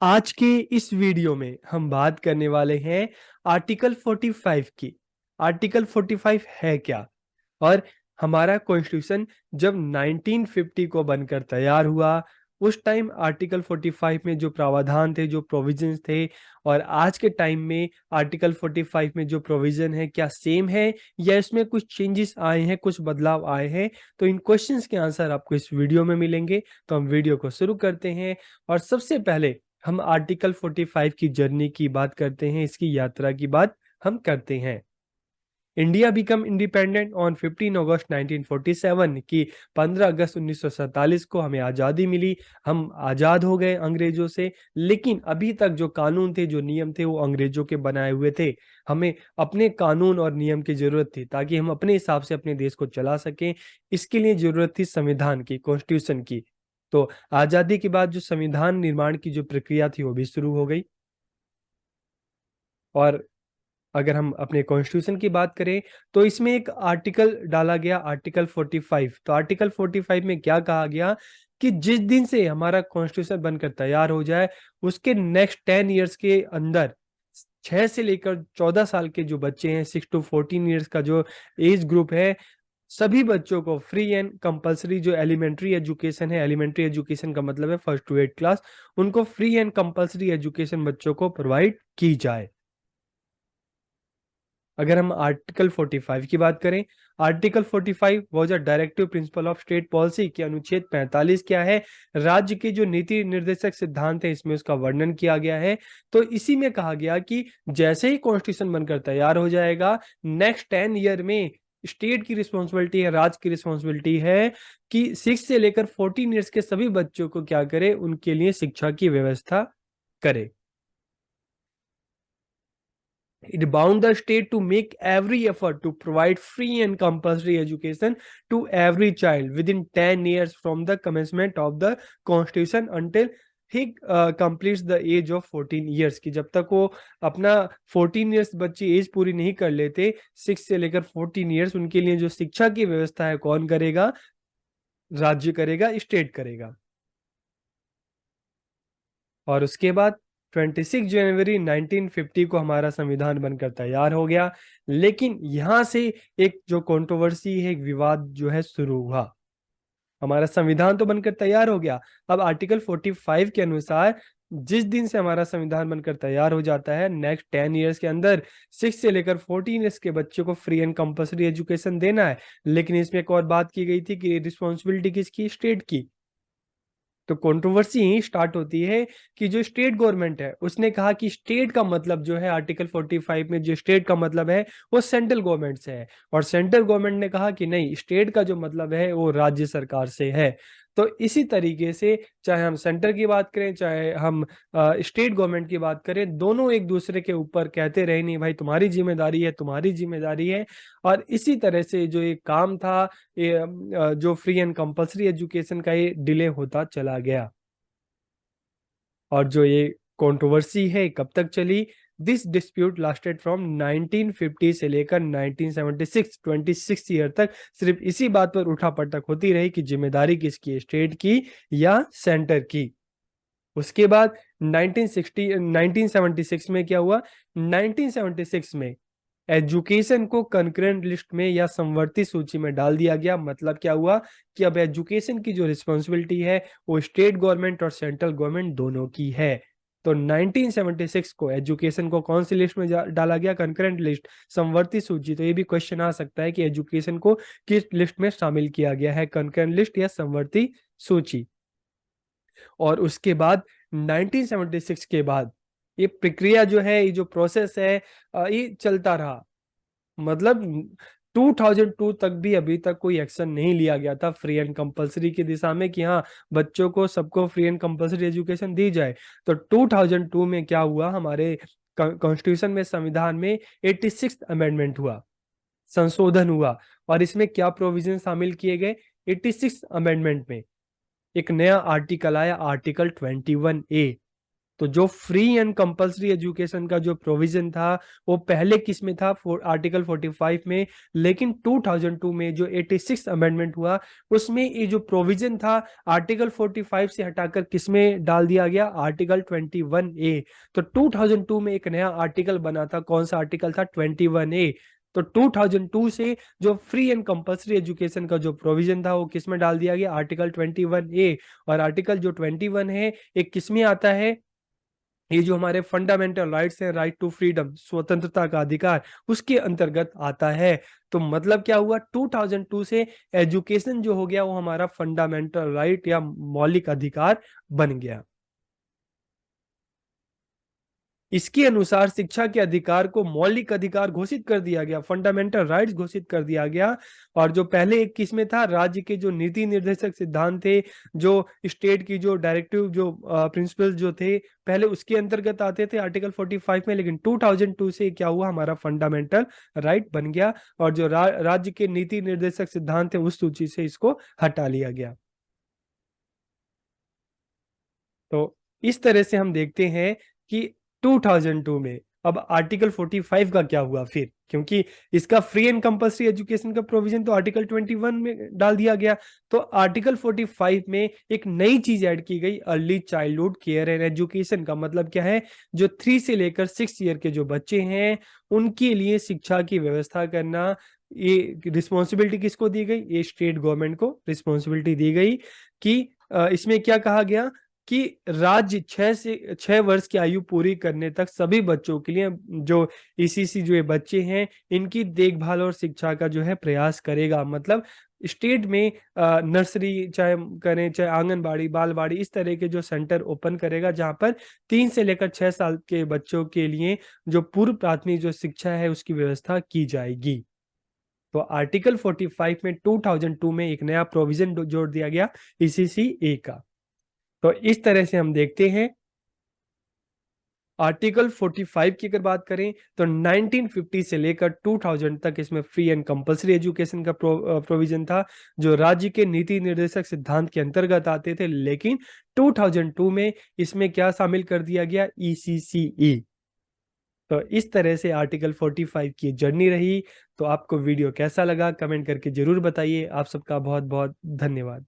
आज के इस वीडियो में हम बात करने वाले हैं आर्टिकल 45 की। आर्टिकल 45 है क्या? और हमारा कॉन्स्टिट्यूशन जब 1950 को बनकर तैयार हुआ, उस टाइम आर्टिकल 45 में जो प्रावधान थे, जो प्रोविजंस थे, और आज के टाइम में आर्टिकल 45 में जो प्रोविजन है, क्या सेम है या इसमें कुछ चेंजेस आए हैं, कुछ बदलाव आए हैं? तो इन क्वेश्चंस के आंसर आपको इस वीडियो में मिलेंगे। तो हम वीडियो को शुरू करते हैं और सबसे पहले हम आर्टिकल 45 की जर्नी की बात करते हैं, इसकी यात्रा की बात हम करते हैं। इंडिया बिकम इंडिपेंडेंट ऑन 15 अगस्त 1947 की 15 अगस्त 1947 को हमें आज़ादी मिली। हम आज़ाद हो गए अंग्रेजों से, लेकिन अभी तक जो कानून थे, जो नियम थे, वो अंग्रेजों के बनाए हुए थे। हमें अपने कानून और नियम की ज़रूरत थी ताकि हम अपने हिसाब से अपने देश को चला सकें। इसके लिए ज़रूरत थी संविधान की, कॉन्स्टिट्यूशन की। तो आज़ादी के बाद जो संविधान निर्माण की जो प्रक्रिया थी वो भी शुरू हो गई। और अगर हम अपने कॉन्स्टिट्यूशन की बात करें तो इसमें एक आर्टिकल डाला गया, आर्टिकल 45। तो आर्टिकल 45 में क्या कहा गया कि जिस दिन से हमारा कॉन्स्टिट्यूशन बनकर तैयार हो जाए, उसके नेक्स्ट 10 ईयर्स के अंदर 6 से लेकर 14 साल के जो बच्चे हैं, 6 टू 14 ईयर्स का जो एज ग्रुप है, सभी बच्चों को फ्री एंड कंपलसरी जो एलिमेंट्री एजुकेशन है, एलिमेंट्री एजुकेशन का मतलब है फर्स्ट टू 8 क्लास, उनको फ्री एंड कंपलसरी एजुकेशन बच्चों को प्रोवाइड की जाए। अगर हम आर्टिकल 45 की बात करें, article 45 was a directive principle of state policy की अनुच्छेद 45 क्या है? राज्य के जो नीति निर्देशक सिद्धांत है, इसमें उसका वर्णन किया गया है। तो इसी में कहा गया कि जैसे ही कॉन्स्टिट्यूशन बनकर तैयार हो जाएगा, नेक्स्ट 10 ईयर में स्टेट की रिस्पॉन्सिबिलिटी है, राज्य की रिस्पॉन्सिबिलिटी है कि 6 से लेकर 14 ईयर्स के सभी बच्चों को क्या करे, उनके लिए शिक्षा की व्यवस्था करे। It bound the state to make every effort to provide free and compulsory education to every child within 10 years from the commencement of the constitution until he completes the age of 14 years की जब तक वो अपना 14 years बच्चे as पूरी नहीं कर लेते, 6 से लेकर 14 years, उनके लिए जो शिक्षा की व्यवस्था है कौन करेगा? राज्य करेगा, स्टेट करेगा। और उसके बाद 26 जनवरी 1950 को हमारा संविधान बनकर तैयार हो गया। लेकिन यहाँ से एक जो कंट्रोवर्सी है, एक विवाद जो है शुरू हुआ। हमारा संविधान तो बनकर तैयार हो गया, अब आर्टिकल 45 के अनुसार जिस दिन से हमारा संविधान बनकर तैयार हो जाता है, नेक्स्ट 10 ईयर्स के अंदर 6 से लेकर 14 ईयर्स के बच्चों को फ्री एंड कंपल्सरी एजुकेशन देना है। लेकिन इसमें एक और बात की गई थी कि रिस्पॉन्सिबिलिटी किसकी? स्टेट की। तो कंट्रोवर्सी यही स्टार्ट होती है कि जो स्टेट गवर्नमेंट है, उसने कहा कि स्टेट का मतलब जो है, आर्टिकल 45 में जो स्टेट का मतलब है वो सेंट्रल गवर्नमेंट से है, और सेंट्रल गवर्नमेंट ने कहा कि नहीं, स्टेट का जो मतलब है वो राज्य सरकार से है। तो इसी तरीके से चाहे हम सेंटर की बात करें, चाहे हम स्टेट गवर्नमेंट की बात करें, दोनों एक दूसरे के ऊपर कहते रहे नहीं भाई तुम्हारी जिम्मेदारी है, तुम्हारी जिम्मेदारी है। और इसी तरह से जो ये काम था, ये जो फ्री एंड कंपल्सरी एजुकेशन का, ये डिले होता चला गया। और जो ये कंट्रोवर्सी है कब तक चली? दिस डिस्प्यूट लास्टेड फ्रॉम 1950 से लेकर 1976, 26 ईयर तक सिर्फ इसी बात पर उठापटक होती रही कि जिम्मेदारी किसकी है, स्टेट की या सेंटर की। उसके बाद 1976 में क्या हुआ? 1976 में एजुकेशन को कंकरेंट लिस्ट में या समवर्ती सूची में डाल दिया गया। मतलब क्या हुआ कि अब एजुकेशन की जो रिस्पॉन्सिबिलिटी है वो स्टेट गवर्नमेंट और सेंट्रल गवर्नमेंट दोनों की है। तो 1976 को एजुकेशन को कौन सी लिस्ट में डाला गया? कंकरेंट लिस्ट, समवर्ती सूची। तो ये भी क्वेश्चन आ सकता है कि एजुकेशन को किस लिस्ट में शामिल किया गया है, कंकरेंट लिस्ट या समवर्ती सूची। और उसके बाद 1976 के बाद ये प्रक्रिया जो है, ये जो प्रोसेस है, ये चलता रहा। मतलब 2002 तक भी अभी तक कोई एक्शन नहीं लिया गया था फ्री एंड कंपलसरी की दिशा में कि हाँ, बच्चों को सबको फ्री एंड कंपलसरी एजुकेशन दी जाए। तो 2002 में क्या हुआ? हमारे कॉन्स्टिट्यूशन में, संविधान में 86th अमेंडमेंट हुआ, संशोधन हुआ। और इसमें क्या प्रोविजन शामिल किए गए? 86th अमेंडमेंट में एक नया आर्टिकल आया, आर्टिकल 21A। तो जो फ्री एंड कंपल्सरी एजुकेशन का जो प्रोविजन था वो पहले किस में था, आर्टिकल 45 में, लेकिन 2002 में जो 86 अमेंडमेंट हुआ उसमें ये जो प्रोविजन था आर्टिकल 45 से हटाकर किस में डाल दिया गया, आर्टिकल 21A। तो 2002 में एक नया आर्टिकल बना था, कौन सा आर्टिकल था, 21A। तो 2002 से जो फ्री एंड कंपल्सरी एजुकेशन का जो प्रोविजन था वो किस में डाल दिया गया, आर्टिकल 21A। और आर्टिकल जो 21 है एक किस में आता है, ये जो हमारे फंडामेंटल राइट्स हैं, राइट टू फ्रीडम, स्वतंत्रता का अधिकार, उसके अंतर्गत आता है। तो मतलब क्या हुआ, 2002 से एजुकेशन जो हो गया वो हमारा फंडामेंटल राइट या मौलिक अधिकार बन गया। इसके अनुसार शिक्षा के अधिकार को मौलिक अधिकार घोषित कर दिया गया, फंडामेंटल राइट्स घोषित कर दिया गया। और जो पहले एक किस में था, राज्य के जो नीति निर्देशक सिद्धांत थे, जो स्टेट की जो डायरेक्टिव जो प्रिंसिपल जो थे पहले उसके अंतर्गत आते थे आर्टिकल 45 में, लेकिन 2002 से क्या हुआ, हमारा फंडामेंटल राइट बन गया और जो राज्य के नीति निर्देशक सिद्धांत थे उस सूची से इसको हटा लिया गया। तो इस तरह से हम देखते हैं कि 2002 में अब आर्टिकल 45 का क्या हुआ फिर, क्योंकि इसका फ्री एंड कंपल्सरी एजुकेशन का प्रोविजन तो आर्टिकल 21 में डाल दिया गया। तो आर्टिकल 45 में एक नई चीज ऐड की गई, early childhood care and education. का मतलब क्या है, जो 3 से लेकर 6 ईयर के जो बच्चे हैं उनके लिए शिक्षा की व्यवस्था करना, ये रिस्पॉन्सिबिलिटी किसको दी गई, ये स्टेट गवर्नमेंट को रिस्पॉन्सिबिलिटी दी गई। कि इसमें क्या कहा गया कि राज्य 6 वर्ष की आयु पूरी करने तक सभी बच्चों के लिए जो ईसीसी जो ये बच्चे हैं इनकी देखभाल और शिक्षा का जो है प्रयास करेगा। मतलब स्टेट में नर्सरी चाहे करें, चाहे आंगनबाड़ी, बालवाड़ी, इस तरह के जो सेंटर ओपन करेगा जहां पर 3 से लेकर 6 साल के बच्चों के लिए जो पूर्व प्राथमिक जो शिक्षा है उसकी व्यवस्था की जाएगी। तो आर्टिकल 45 में 2002 में एक नया प्रोविजन जोड़ दिया गया ईसीसी का। तो इस तरह से हम देखते हैं आर्टिकल 45 की अगर बात करें तो 1950 से लेकर 2000 तक इसमें फ्री एंड कंपल्सरी एजुकेशन का प्रोविजन था, जो राज्य के नीति निर्देशक सिद्धांत के अंतर्गत आते थे। लेकिन 2002 में इसमें क्या शामिल कर दिया गया, ईसीसीई। तो इस तरह से आर्टिकल 45 की जर्नी रही। तो आपको वीडियो कैसा लगा कमेंट करके जरूर बताइए। आप सबका बहुत बहुत धन्यवाद।